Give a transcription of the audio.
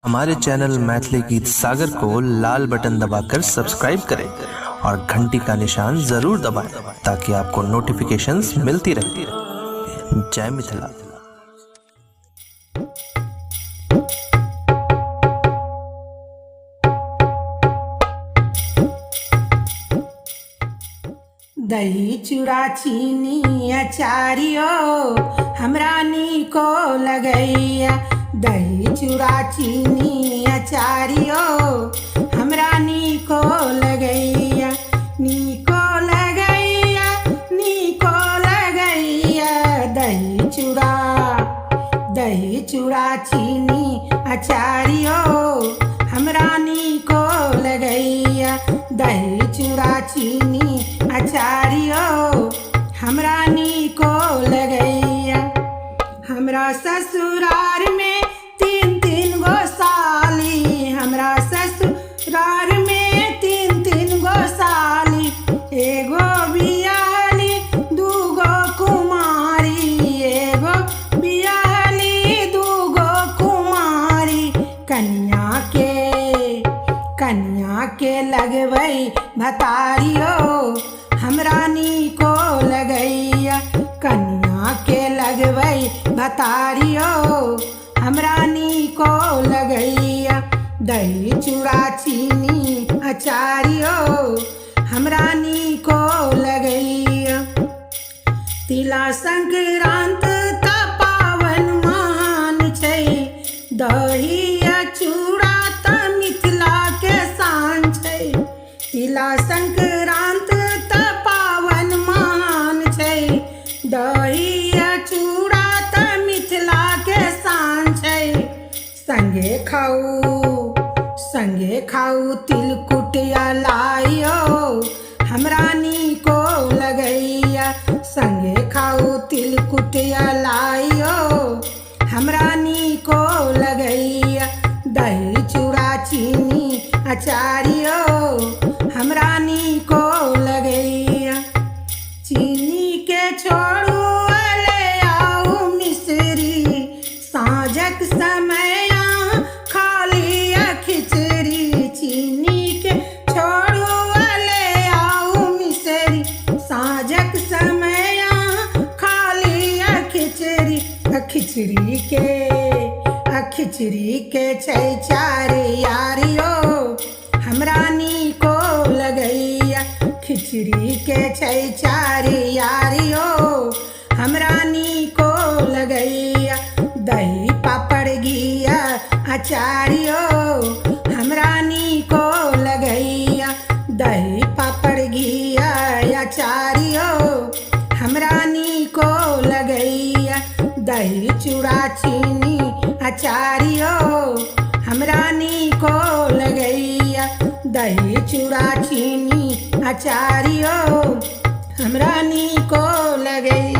हमारे चैनल मैथिली गीत सागर को लाल बटन दबाकर सब्सक्राइब करें और घंटी का निशान जरूर दबाएं ताकि आपको नोटिफिकेशंस मिलती रहे। जय मिथिला। दही चूड़ा चीनी अचारियो हमरा नीको लगैया। दही चूड़ा चीनी अचारियो हमरा नीको लगैया। नीको लगैया नीको लगैया। दही चूड़ा चीनी अचारियो हमरा नीको लगैया। दही चूड़ा चीनी अचारियो हमरा नीको लगैया। हमरा ससुरार में तीन गो साली। हमरा ससुरार में तीन गो साली। एगो बियाहली दूगो कुमारी। एगो बियाहली दूगो कुमारी। कन्या के लगबै भतारियो हमरा नीको लगैया। कन्या के लगबै भतारियो हमरा नीको लगैया। दही चूड़ा चीनी अचारियो हमरा नीको लगैया। तिला संक्रांत त पावन मान छै। दही चूड़ा त मिथिला के शान छै। तिला संक्रांत त पावन मान छै। दही चूड़ा त मिथिला के शान छै। संगे खाऊ तिलकुट लाइयो हमरा नीको लगैया। संगे खाऊ तिलकुट लाइयो हमरा नीको लगैया। दही चूड़ा चीनी अचारियो हमरा नीको लगैया। चीनी के छोड़ू ले आऊ मिश्री। साँझक समय खा लिया खिचड़ी। चीनी के छोड़ू ले आऊ मिश्री। साँझक समय खा लिया खिचड़ी। खिचड़ी के छै चार यारियो हमरा नीको लगैया। खिचड़ी के छै चार यारियो हमरा नीको लगैया। दही पापड़ घिया अचारियो हमरा नीको लगैया। दही पापड़ घिया अचारियो हमरा नीको लगैया। दही चूड़ा चीनी अचारियो हमरा नीको लगैया। दही चूड़ा चीनी अचारियो हमरा नीको लगैया।